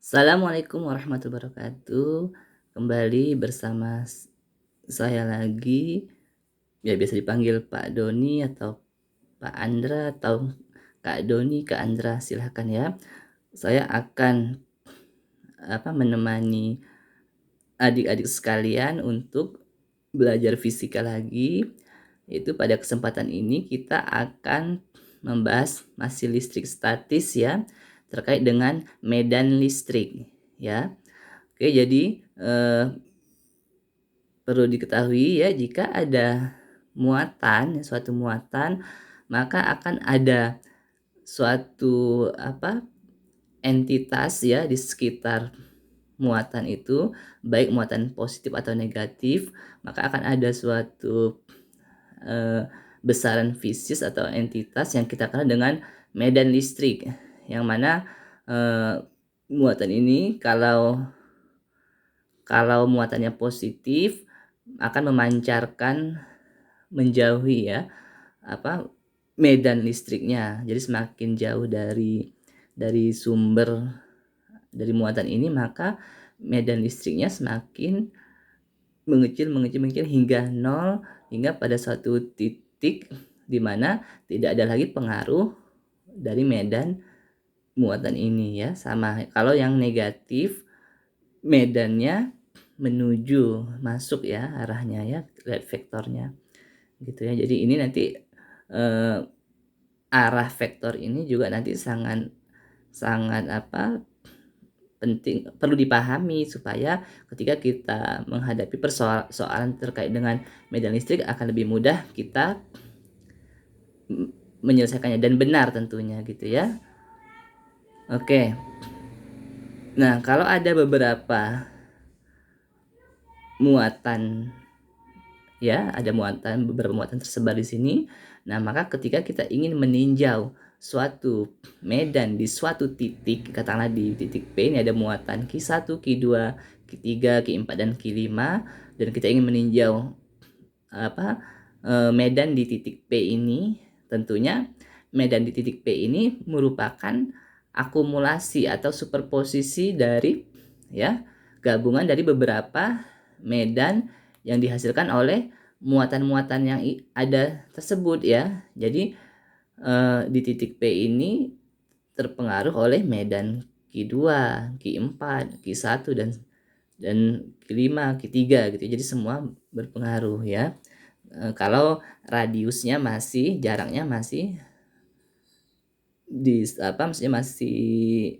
Assalamualaikum warahmatullahi wabarakatuh. Kembali bersama saya lagi, ya biasa dipanggil Pak Doni atau Pak Andra atau Kak Doni, Kak Andra, silahkan ya. Saya akan menemani adik-adik sekalian untuk belajar fisika lagi. Itu pada kesempatan ini kita akan membahas masih listrik statis ya, terkait dengan medan listrik ya. Oke, jadi perlu diketahui ya, jika ada suatu muatan, maka akan ada suatu entitas ya di sekitar muatan itu, baik muatan positif atau negatif, maka akan ada suatu eee, besaran fisis atau entitas yang kita kenal dengan medan listrik. Yang mana, muatan ini kalau muatannya positif akan memancarkan menjauhi ya, apa, medan listriknya. Jadi semakin jauh dari sumber dari muatan ini, maka medan listriknya semakin mengecil mengecil mengecil hingga nol, hingga pada suatu titik di mana tidak ada lagi pengaruh dari medan muatan ini ya. Sama kalau yang negatif, medannya menuju masuk ya arahnya ya, lihat vektornya gitu ya. Jadi ini nanti, eee, arah vektor ini juga nanti sangat sangat penting, perlu dipahami supaya ketika kita menghadapi persoalan terkait dengan medan listrik akan lebih mudah kita menyelesaikannya dan benar tentunya gitu ya. Oke. Nah, kalau ada beberapa muatan ya, ada beberapa muatan tersebar di sini. Nah, maka ketika kita ingin meninjau suatu medan di suatu titik, katakanlah di titik P ini ada muatan Q1, Q2, Q3, Q4, dan Q5, dan kita ingin meninjau medan di titik P ini, tentunya medan di titik P ini merupakan akumulasi atau superposisi dari ya, gabungan dari beberapa medan yang dihasilkan oleh muatan-muatan yang ada tersebut ya. Jadi di titik P ini terpengaruh oleh medan Q2, Q4, Q1, dan Q5, Q3 gitu. Jadi semua berpengaruh ya. Kalau radiusnya jaraknya masih maksudnya masih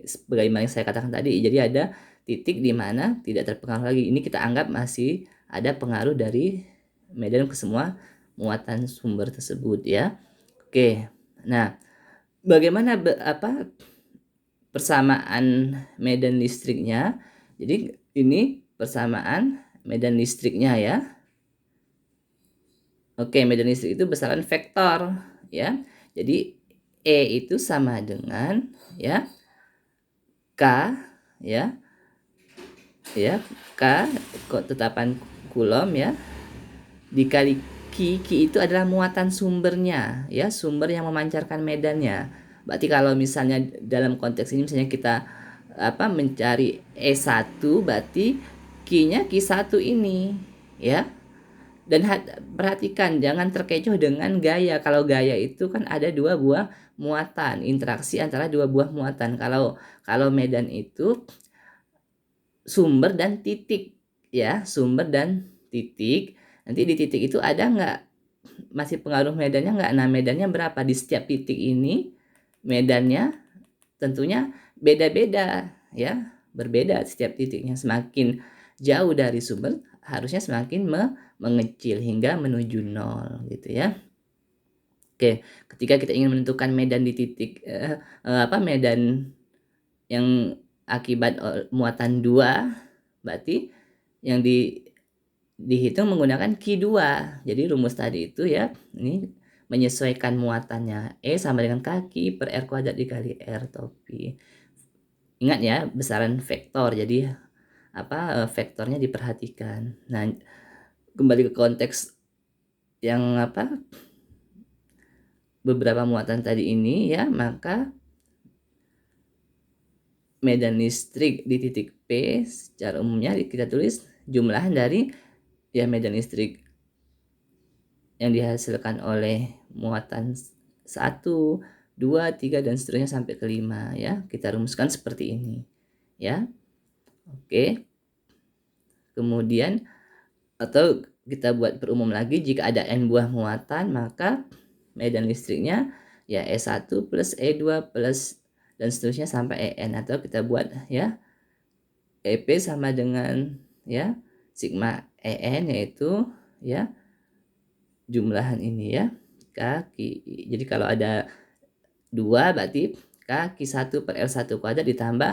sebagaimana yang saya katakan tadi. Jadi ada titik di mana tidak terpengaruh lagi. Ini kita anggap masih ada pengaruh dari medan ke semua muatan sumber tersebut ya. Oke. Nah, bagaimana persamaan medan listriknya? Jadi ini persamaan medan listriknya ya. Oke, medan listrik itu besaran vektor ya. Jadi E itu sama dengan ya K ya, K tetapan Coulomb ya, dikali Q itu adalah muatan sumbernya ya, sumber yang memancarkan medannya. Berarti kalau misalnya dalam konteks ini misalnya kita mencari E1, berarti Q-nya Q1 ini ya. Dan perhatikan jangan terkecoh dengan gaya. Kalau gaya itu kan ada dua buah muatan, interaksi antara dua buah muatan. Kalau medan itu sumber dan titik ya, sumber dan titik. Nanti di titik itu ada nggak masih pengaruh medannya nggak? Nah, medannya berapa di setiap titik ini? Medannya tentunya beda-beda ya, berbeda setiap titiknya. Semakin jauh dari sumber harusnya semakin mengecil hingga menuju nol gitu ya. Oke, ketika kita ingin menentukan medan di titik medan yang akibat muatan 2, berarti yang dihitung menggunakan Q2. Jadi rumus tadi itu ya, ini menyesuaikan muatannya. E sama dengan kaki per R kuadrat dikali R topi. Ingat ya, besaran vektor. Jadi vektornya diperhatikan. Nah, kembali ke konteks yang beberapa muatan tadi ini ya, maka medan listrik di titik P secara umumnya kita tulis jumlah dari ya medan listrik yang dihasilkan oleh muatan 1, 2, 3 dan seterusnya sampai ke 5 ya. Kita rumuskan seperti ini ya. Oke. Kemudian atau kita buat perumum lagi, jika ada n buah muatan maka medan listriknya ya E1 plus E2 plus dan seterusnya sampai En, atau kita buat ya EP sama dengan ya sigma En, yaitu ya jumlahan ini ya kaki. Jadi kalau ada 2 berarti kaki 1 per R1 kuadrat ditambah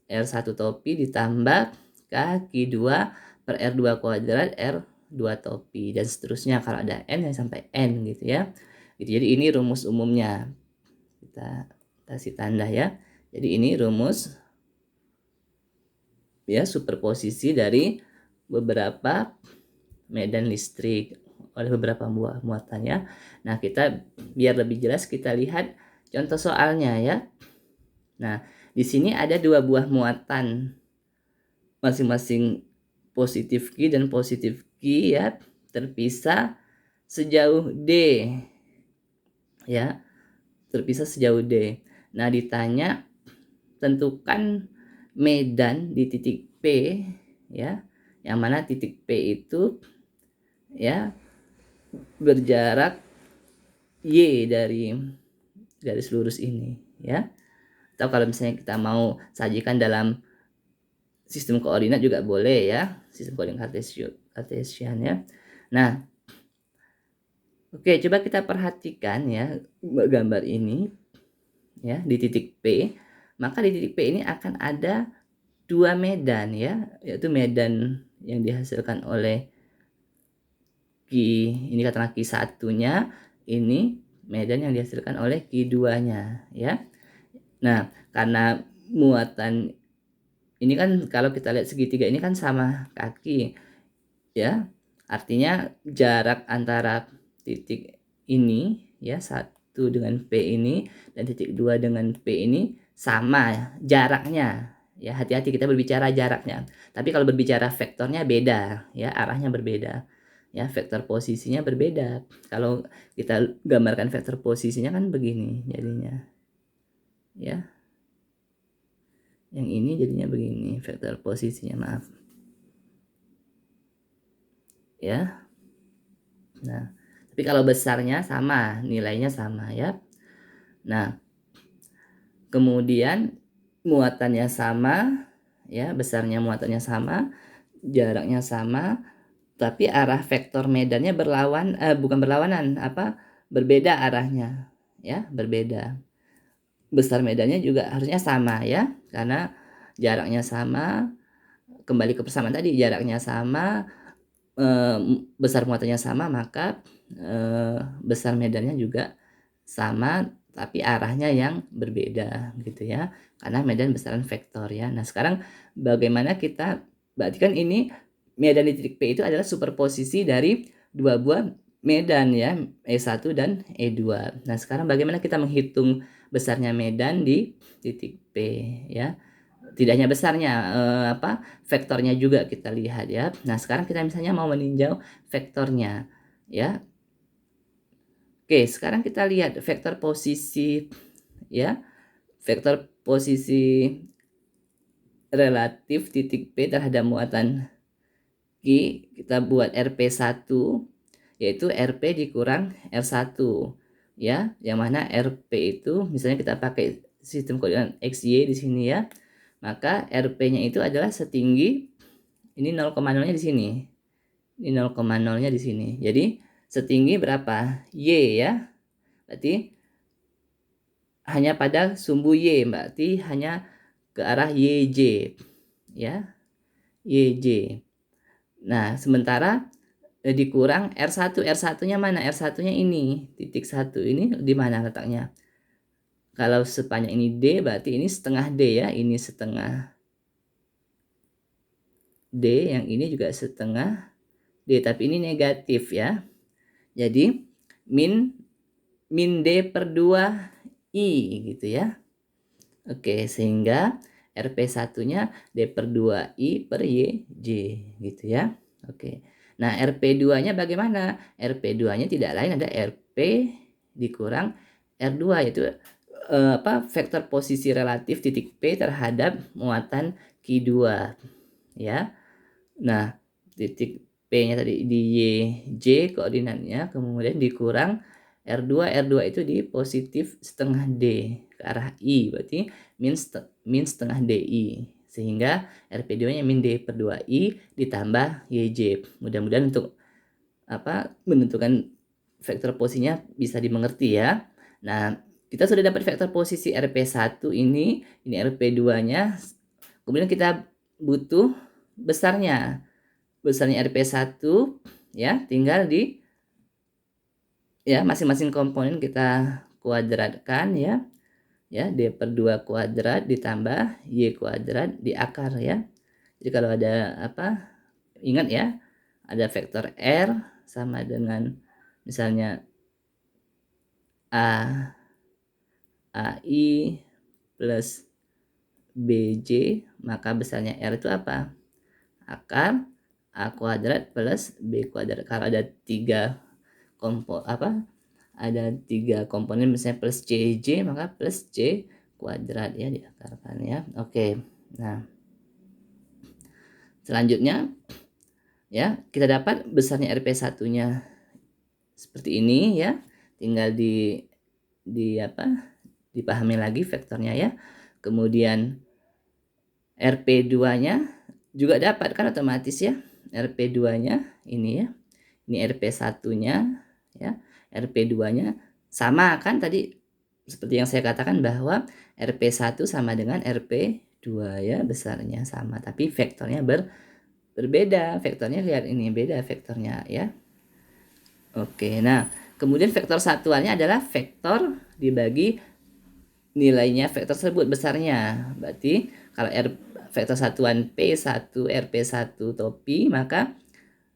R1 topi ditambah kaki 2 per R2 kuadrat R2 topi dan seterusnya kalau ada N yang sampai N gitu ya. Jadi ini rumus umumnya. Kita kasih tanda ya. Jadi ini rumus ya superposisi dari beberapa medan listrik oleh beberapa buah muatannya. Nah, kita biar lebih jelas kita lihat contoh soalnya ya. Nah, di sini ada 2 buah muatan masing-masing positif Q dan positif Q ya, terpisah sejauh D ya, terpisah sejauh D. Nah, ditanya tentukan medan di titik P ya, yang mana titik P itu ya berjarak Y dari garis lurus ini ya. Atau kalau misalnya kita mau sajikan dalam sistem koordinat juga boleh ya, sistem koordinat Cartesian ya. Nah, oke, coba kita perhatikan ya gambar ini ya di titik P. Maka di titik P ini akan ada 2 medan ya, yaitu medan yang dihasilkan oleh Q, ini katakanlah Q satunya, ini medan yang dihasilkan oleh Q 2-nya ya. Nah, karena muatan ini kan kalau kita lihat segitiga ini kan sama kaki ya. Artinya jarak antara titik ini ya 1 dengan P ini dan titik 2 dengan P ini sama jaraknya. Ya, hati-hati kita berbicara jaraknya. Tapi kalau berbicara vektornya beda ya, arahnya berbeda. Ya, vektor posisinya berbeda. Kalau kita gambarkan vektor posisinya kan begini jadinya. Ya. Yang ini jadinya begini vektor posisinya, maaf. Ya. Nah, tapi kalau besarnya sama, nilainya sama ya. Nah, kemudian muatannya sama ya, besarnya muatannya sama, jaraknya sama, tapi arah vektor medannya bukan berlawanan, berbeda arahnya ya, berbeda. Besar medannya juga harusnya sama ya, karena jaraknya sama, kembali ke persamaan tadi, jaraknya sama, besar muatannya sama, maka besar medannya juga sama tapi arahnya yang berbeda gitu ya, karena medan besaran vektor ya. Nah, sekarang bagaimana kita, berarti kan ini medan di titik P itu adalah superposisi dari 2 buah medan ya, E1 dan E2. Nah, sekarang bagaimana kita menghitung besarnya medan di titik P ya. Tidak hanya besarnya, vektornya juga kita lihat ya. Nah, sekarang kita misalnya mau meninjau vektornya ya. Oke, sekarang kita lihat vektor posisi ya. Vektor posisi relatif titik P terhadap muatan Q, kita buat RP1 yaitu RP dikurang R1 ya. Yang mana RP itu misalnya kita pakai sistem koordinat XY di sini ya. Maka RP-nya itu adalah setinggi ini 0,0-nya di sini. Ini 0,0-nya di sini. Jadi setinggi berapa? Y ya. Berarti hanya pada sumbu Y, berarti hanya ke arah YJ. Ya. YJ. Nah, sementara dikurang R1. R1-nya mana? R1-nya ini, titik 1. Ini di mana letaknya? Kalau sepanjang ini D, berarti ini setengah D ya. Ini setengah D, yang ini juga setengah D, tapi ini negatif ya. Jadi min D per 2 I gitu ya. Oke, sehingga RP1-nya D/2I/YJ gitu ya. Oke. Nah, RP2-nya bagaimana? RP2-nya tidak lain ada RP dikurang R2 yaitu vektor posisi relatif titik P terhadap muatan Q2 ya. Nah, titik P-nya tadi di Y, J koordinatnya, kemudian dikurang R2 itu di positif setengah D ke arah I, berarti min setengah DI. Sehingga RP2-nya min D/2I ditambah YJ. Mudah-mudahan untuk menentukan vektor posisinya bisa dimengerti ya. Nah, kita sudah dapat vektor posisi RP1 ini RP2-nya. Kemudian kita butuh besarnya. Besarnya RP1 ya, tinggal di ya masing-masing komponen kita kuadratkan ya. Ya, D/2 kuadrat ditambah Y kuadrat di akar ya. Jadi kalau ada ingat ya, ada vektor R sama dengan misalnya AI plus BJ, maka besarnya R itu apa? Akar A kuadrat plus B kuadrat. Kalau ada tiga komponen misalnya plus CJ, maka plus C kuadrat ya diakarkan ya. Oke. Nah, selanjutnya ya, kita dapat besarnya RP1-nya seperti ini ya. Tinggal dipahami lagi vektornya ya. Kemudian RP2-nya juga dapat kan otomatis ya. RP2-nya ini ya. Ini RP1-nya ya. RP2-nya sama kan tadi seperti yang saya katakan bahwa RP1 sama dengan RP2 ya, besarnya sama tapi vektornya berbeda. Vektornya lihat ini beda vektornya ya. Oke, nah kemudian vektor satuannya adalah vektor dibagi nilainya vektor tersebut besarnya. Berarti kalau vektor satuan P1 RP1 topi, maka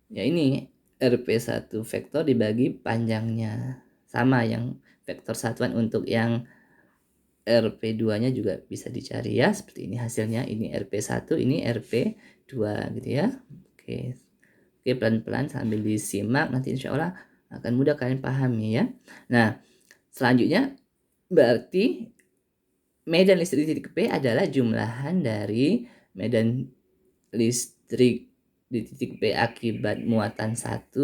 ya ini RP1 vektor dibagi panjangnya. Sama yang vektor satuan untuk yang RP2-nya juga bisa dicari ya. Seperti ini hasilnya, ini RP1, ini RP2 gitu ya. Oke. Oke, pelan-pelan sambil disimak nanti insya Allah akan mudah kalian pahami ya. Nah, selanjutnya berarti medan listrik di titik P adalah jumlahan dari medan listrik di titik P akibat muatan 1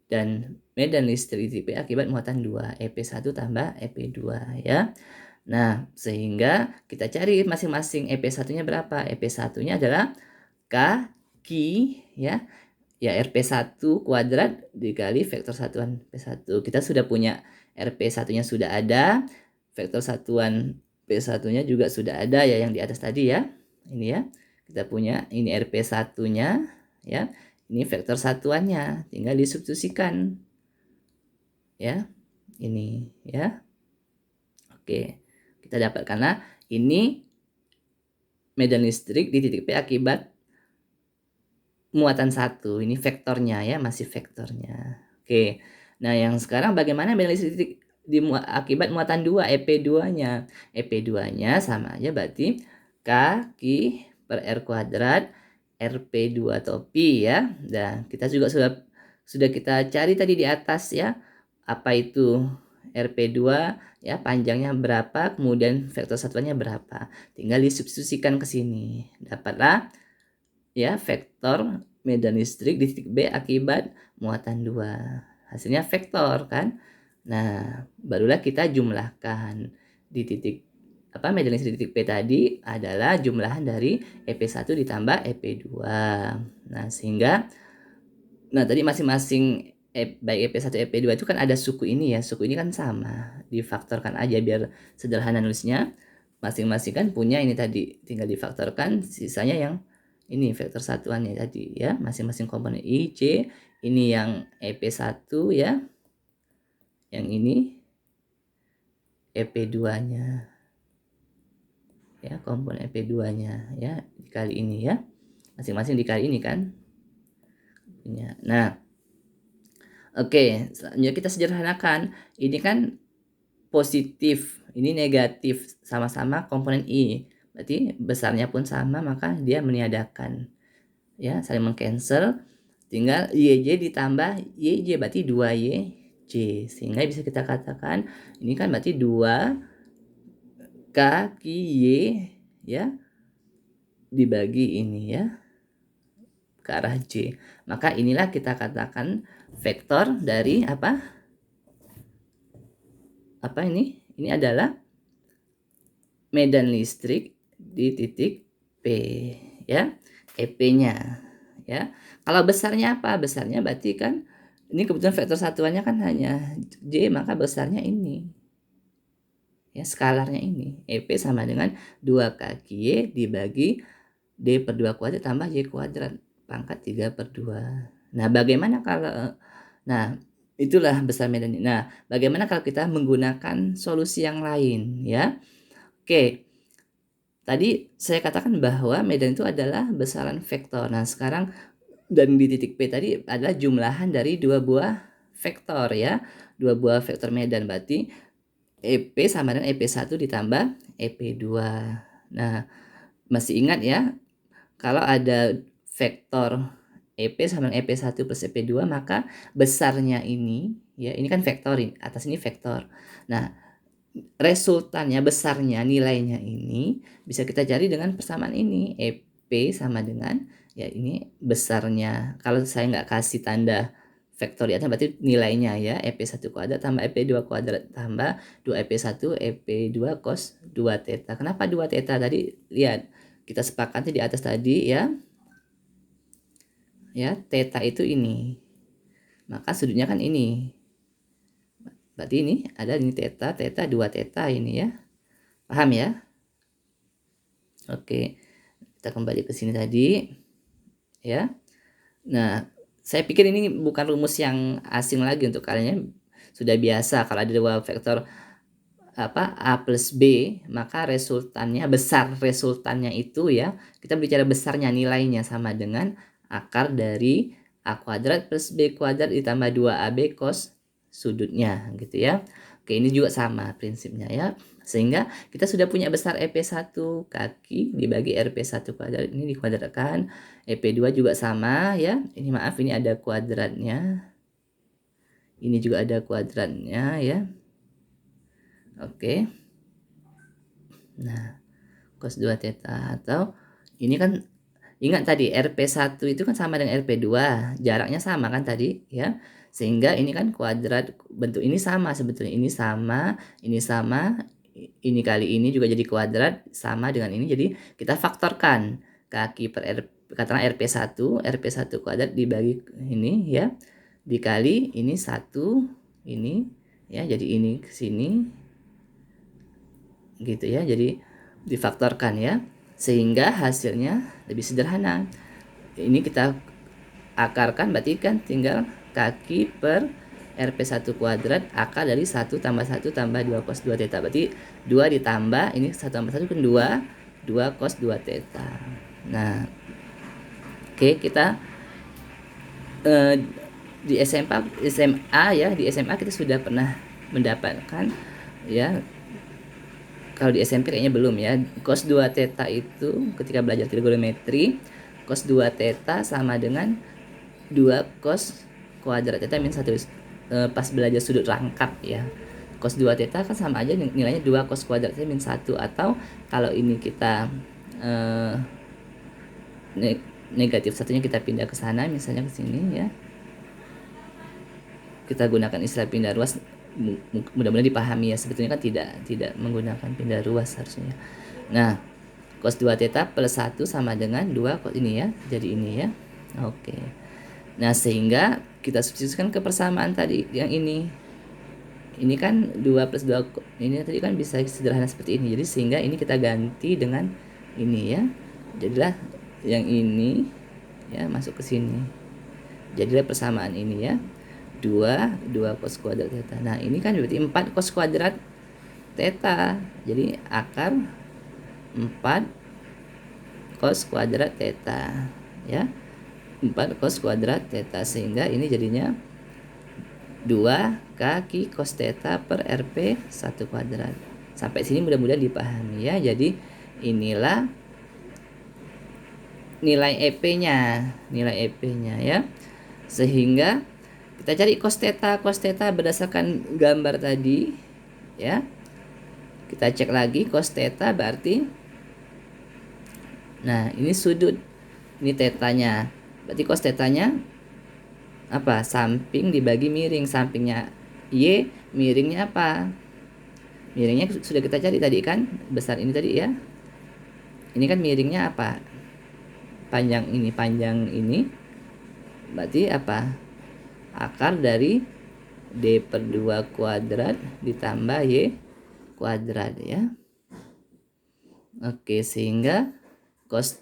dan medan listrik di titik P akibat muatan 2, EP1 tambah EP2 ya. Nah, sehingga kita cari masing-masing EP1-nya berapa? EP1-nya adalah K ya. Ya, RP1 kuadrat dikali vektor satuan P1. Kita sudah punya RP1-nya sudah ada, vektor satuan P1-nya juga sudah ada ya yang di atas tadi ya. Ini ya. Kita punya ini RP1-nya ya. Ini vektor satuannya, tinggal disubstitusikan. Ya. Ini ya. Oke. Kita dapat karena ini medan listrik di titik P akibat muatan 1, ini vektornya ya, masih vektornya. Oke. Nah, yang sekarang bagaimana medan listrik akibat muatan 2, EP2-nya. EP2-nya sama aja berarti K per R kuadrat RP2 topi ya. Dan kita juga sudah kita cari tadi di atas ya. Apa itu RP2 ya, panjangnya berapa, kemudian vektor satuannya berapa. Tinggal disubstitusikan ke sini. Dapatlah ya vektor medan listrik di titik B akibat muatan 2. Hasilnya vektor kan. Nah, barulah kita jumlahkan di titik medan listrik di titik P tadi adalah jumlahan dari EP1 ditambah EP2. Nah, sehingga tadi masing-masing baik EP1 EP2 itu kan ada suku ini ya. Suku ini kan sama. Difaktorkan aja biar sederhana nulisnya. Masing-masing kan punya ini tadi, tinggal difaktorkan, sisanya yang ini vektor satuannya tadi ya, masing-masing komponen I, C, ini yang EP1 ya. Yang ini EP2-nya. Ya, komponen EP2-nya ya, dikali ini ya. Masing-masing dikali ini kan. Nah, oke, selanjutnya kita sederhanakan. Ini kan positif, ini negatif, sama-sama komponen I. Berarti besarnya pun sama, maka dia meniadakan. Ya, saling meng-cancel, tinggal YJ ditambah YJ, berarti 2YJ. Sehingga bisa kita katakan, ini kan berarti 2 kaki Y, ya, dibagi ini ya, ke arah J. Maka inilah kita katakan vektor dari apa? Apa ini? Ini adalah medan listrik di titik P, ya, EP-nya, ya. Kalau besarnya apa? Besarnya berarti kan ini kebetulan vektor satuannya kan hanya J, maka besarnya ini. Ya, skalarnya ini. EP sama dengan 2 kaki Y dibagi D per 2 kuadrat tambah Y kuadrat pangkat 3/2. Nah, bagaimana kalau itulah besar medan. Nah, bagaimana kalau kita menggunakan solusi yang lain, ya? Oke. Tadi saya katakan bahwa medan itu adalah besaran vektor. Nah, sekarang dan di titik P tadi adalah jumlahan dari 2 buah vektor, ya. 2 buah vektor medan, berarti EP sama dengan EP1 ditambah EP2. Nah, masih ingat ya, kalau ada vektor EP sama dengan EP1 plus EP2, maka besarnya ini, ya, ini kan vektor, atas ini vektor. Nah, resultannya, besarnya, nilainya ini bisa kita cari dengan persamaan ini. EP sama dengan, ya, ini besarnya. Kalau saya nggak kasih tanda vektor di atas, berarti nilainya, ya, EP1 kuadrat tambah EP2 kuadrat tambah 2EP1 EP2 cos 2 theta. Kenapa 2 theta? Tadi lihat, kita sepakati di atas tadi, ya. Ya, theta itu ini. Maka sudutnya kan ini. Berarti ini ada ini theta, 2 theta ini, ya. Paham ya? Oke. Kita kembali ke sini tadi, ya. Nah, saya pikir ini bukan rumus yang asing lagi untuk kalian, sudah biasa kalau ada dua vektor apa A plus B, maka resultannya, besar resultannya itu, ya, kita bicara besarnya, nilainya sama dengan akar dari A kuadrat plus B kuadrat ditambah 2AB cos sudutnya, gitu ya. Oke, ini juga sama prinsipnya, ya. Sehingga kita sudah punya besar EP1 kaki dibagi RP1 kuadrat, ini dikuadratkan. EP2 juga sama, ya. Ini maaf, ini ada kuadratnya. Ini juga ada kuadratnya, ya. Oke. Nah, cos 2 theta, atau ini kan ingat tadi RP1 itu kan sama dengan RP2, jaraknya sama kan tadi, ya. Sehingga ini kan kuadrat, bentuk ini sama sebetulnya, ini sama, ini kali ini juga jadi kuadrat sama dengan ini, jadi kita faktorkan kaki per R, katakan RP1 kuadrat dibagi ini, ya, dikali ini 1, ini, ya, jadi ini ke sini, gitu ya, jadi difaktorkan, ya, sehingga hasilnya lebih sederhana. Ini kita akarkan, berarti kan tinggal kaki per RP1 kuadrat akar dari 1 tambah 1 tambah 2 cos 2 theta, berarti 2 ditambah ini 1 tambah 1 kan 2 cos 2 theta. Nah, oke, kita di SMA, ya, di SMA kita sudah pernah mendapatkan, ya. Kalau di SMP kayaknya belum, ya. Cos 2 theta itu ketika belajar trigonometri, cos 2 theta sama dengan 2 cos kuadrat theta min 1, pas belajar sudut rangkap, ya. Cos 2 theta kan sama aja nilainya 2 cos kuadrat theta min 1, atau kalau ini kita negatif satunya kita pindah ke sana, misalnya ke sini, ya. Kita gunakan istilah pindah ruas, mudah-mudahan dipahami, ya. Sebetulnya kan tidak menggunakan pindah ruas harusnya. Nah, cos 2 theta plus 1 sama dengan 2 cos ini, ya. Jadi ini, ya. Oke. Nah, sehingga kita substitusikan ke persamaan tadi yang ini. Ini kan 2 plus 2, ini tadi kan bisa sederhana seperti ini. Jadi sehingga ini kita ganti dengan ini, ya. Jadilah yang ini, ya, masuk ke sini. Jadilah persamaan ini, ya. 2 cos kuadrat theta. Nah, ini kan berarti 4 cos kuadrat theta. Jadi akar 4 cos kuadrat theta, ya. 4 cos kuadrat theta, sehingga ini jadinya 2 kaki cos theta per RP 1 kuadrat. Sampai sini mudah-mudahan dipahami ya. Jadi inilah nilai EP-nya, ya. Sehingga kita cari cos theta berdasarkan gambar tadi ya. Kita cek lagi cos theta berarti, nah ini sudut, ini tetanya. Berarti cos tetanya apa? Samping dibagi miring. Sampingnya Y, miringnya apa? Miringnya sudah kita cari tadi kan, besar ini tadi ya. Ini kan miringnya apa? Panjang ini. Berarti apa? Akar dari D per 2 kuadrat ditambah Y kuadrat ya. Oke, sehingga cos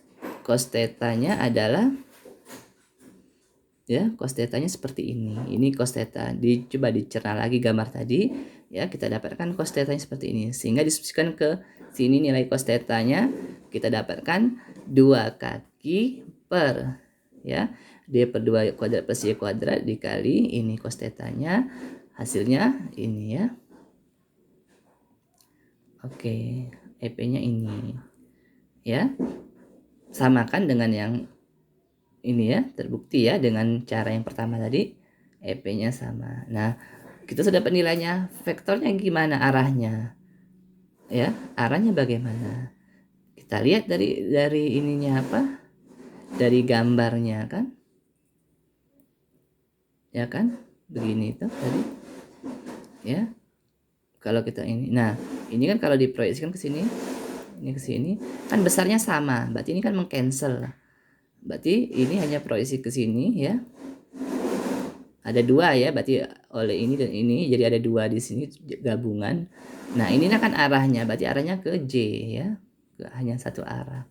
tetanya adalah ya, cos tetanya seperti ini. Ini cos theta. Coba dicerna lagi gambar tadi ya, kita dapatkan cos tetanya seperti ini. Sehingga disusunkan ke sini nilai cos tetanya kita dapatkan 2 kaki per ya D per 2 kuadrat plus Y kuadrat dikali ini cos tetanya, hasilnya ini ya. Oke, EP-nya ini ya. Samakan dengan yang ini ya, terbukti ya dengan cara yang pertama tadi, EP-nya sama. Nah, kita sudah dapat nilainya, vektornya gimana arahnya? Ya, arahnya bagaimana? Kita lihat dari ininya apa? Dari gambarnya kan? Ya kan? Begini itu tadi. Ya. Kalau kita ini. Nah, ini kan kalau diproyeksikan ke sini, ini ke sini, kan besarnya sama. Berarti ini kan mengcancel. Berarti ini hanya proyeksi ke sini ya. Ada 2 ya, berarti oleh ini dan ini jadi ada 2 di sini gabungan. Nah, ini kan arahnya, berarti arahnya ke J ya. Hanya satu arah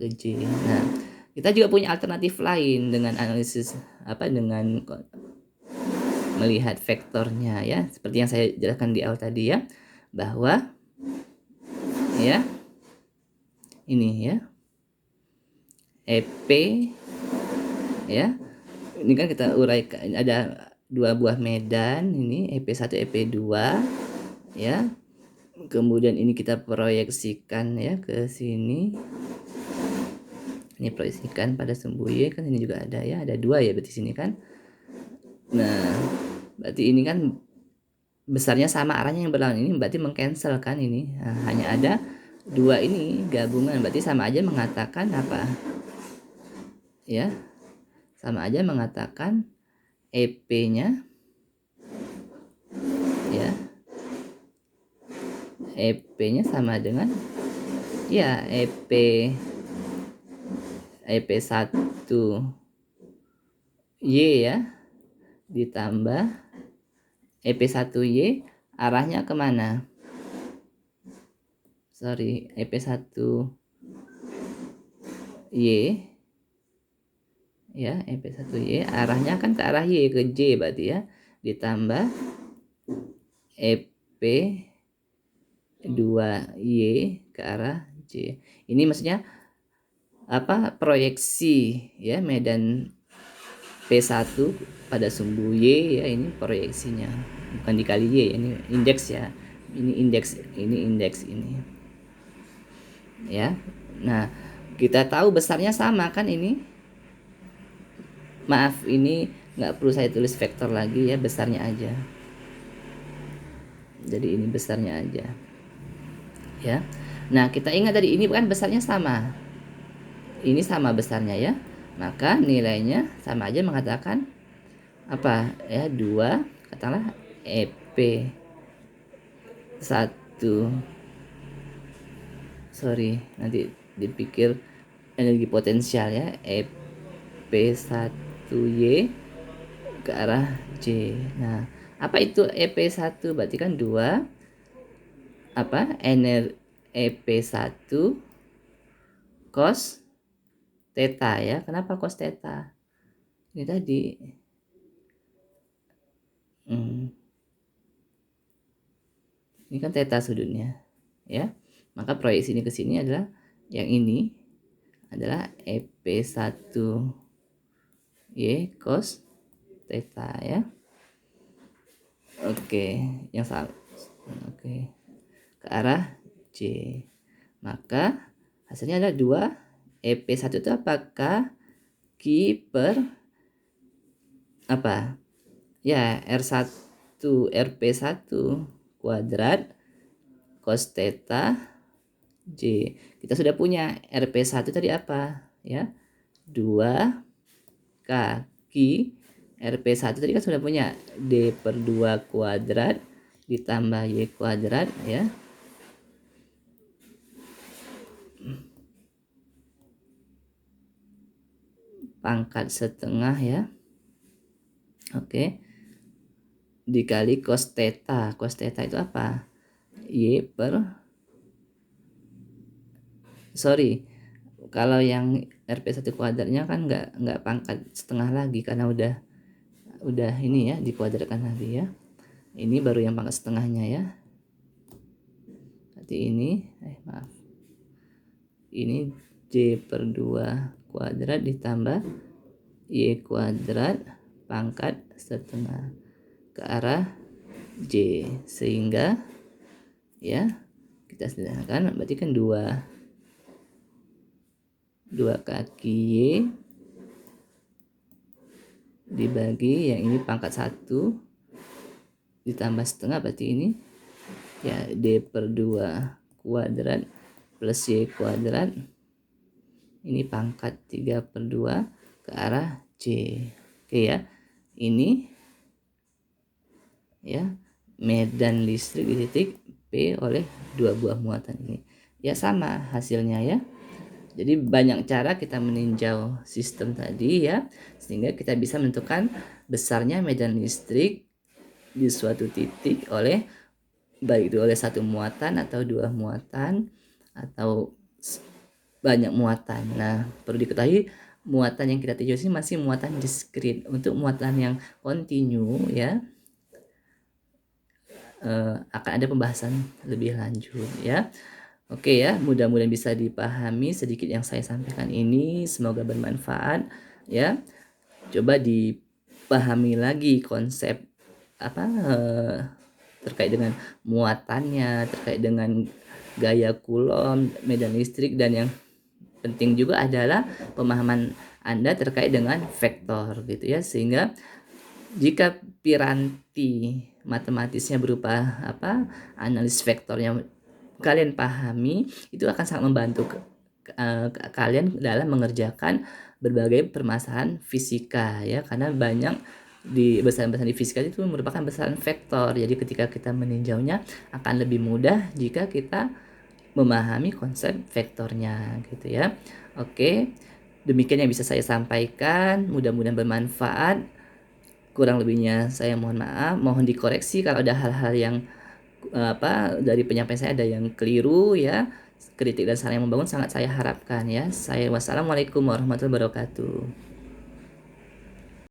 ke J. Nah, kita juga punya alternatif lain dengan analisis dengan melihat vektornya ya, seperti yang saya jelaskan di awal tadi ya, bahwa ya ini ya EP ya, ini kan kita uraikan ada 2 buah medan, ini EP1 EP2 ya. Kemudian ini kita proyeksikan ya ke sini. Ini proyeksikan pada sumbu Y kan, ini juga ada ya, ada 2 ya berarti sini kan. Nah, berarti ini kan besarnya sama, arahnya yang berlawan, ini berarti mengcancel kan ini. Nah, hanya ada 2 ini gabungan, berarti sama aja mengatakan apa? Ya. Sama aja mengatakan EP-nya ya. EP-nya sama dengan ya EP1 Y ya ditambah EP1Y, arahnya kemana? Sorry, EP1Y ya, EP1Y arahnya kan ke arah Y, ke J berarti ya, ditambah EP2Y ke arah J. Ini maksudnya apa? Proyeksi ya medan P1 pada sumbu Y ya, ini proyeksinya, bukan dikali Y, ini indeks ya. Ini indeks ini. Ya. Nah, kita tahu besarnya sama kan ini. Maaf, ini nggak perlu saya tulis vektor lagi ya, besarnya aja. Jadi ini besarnya aja. Ya. Nah, kita ingat tadi ini bukan besarnya sama. Ini sama besarnya ya. Maka nilainya sama aja mengatakan apa ya, 2 katakanlah EP 1, sorry nanti dipikir energi potensial ya, EP1Y ke arah J. Nah, apa itu EP1? Berarti kan 2 apa EP1 cos theta ya. Kenapa cos theta? Ini tadi ini kan theta sudutnya ya. Maka proyeksi ini ke sini adalah yang ini adalah EP1Y cos theta ya. Oke, yang salah. Oke, ke arah J. Maka hasilnya ada 2 EP1 itu apakah Q per apa? Ya, R1 RP1 kuadrat cos theta J. Kita sudah punya RP1 tadi apa? Ya, 2 kaki RP1 tadi kan sudah punya D per 2 kuadrat ditambah Y kuadrat ya. Pangkat setengah ya. Oke. Dikali cos theta. Cos theta itu apa? Y per sorry. Kalau yang RP1 kuadratnya kan nggak pangkat setengah lagi karena udah ini ya dikuadratkan lagi ya. Ini baru yang pangkat setengahnya ya. Berarti ini maaf. Ini J per 2 kuadrat ditambah Y kuadrat pangkat setengah ke arah J, sehingga ya kita sederhanakan berarti kan 2 kaki Y dibagi yang ini pangkat 1 ditambah setengah, berarti ini ya D per 2 kuadrat plus Y kuadrat ini pangkat 3 per 2 ke arah J. Oke ya, ini ya medan listrik di titik P oleh 2 buah muatan ini. Ya sama hasilnya ya. Jadi banyak cara kita meninjau sistem tadi ya, sehingga kita bisa menentukan besarnya medan listrik di suatu titik oleh baik itu oleh satu muatan atau 2 muatan atau banyak muatan. Nah, perlu diketahui muatan yang kita tinjau ini masih muatan diskrit. Untuk muatan yang kontinu ya akan ada pembahasan lebih lanjut ya. Oke ya, mudah-mudahan bisa dipahami sedikit yang saya sampaikan ini, semoga bermanfaat ya. Coba dipahami lagi konsep apa terkait dengan muatannya, terkait dengan gaya Coulomb, medan listrik, dan yang penting juga adalah pemahaman Anda terkait dengan vektor gitu ya, sehingga jika piranti matematisnya berupa analis vektornya kalian pahami, itu akan sangat membantu kalian dalam mengerjakan berbagai permasalahan fisika ya, karena banyak di besaran-besaran di fisika itu merupakan besaran vektor. Jadi ketika kita meninjaunya akan lebih mudah jika kita memahami konsep vektornya gitu ya. Oke, demikian yang bisa saya sampaikan, mudah-mudahan bermanfaat. Kurang lebihnya saya mohon maaf, mohon dikoreksi kalau ada hal-hal yang dari penyampaian saya ada yang keliru ya. Kritik dan saran yang membangun sangat saya harapkan ya. Wassalamualaikum warahmatullahi wabarakatuh.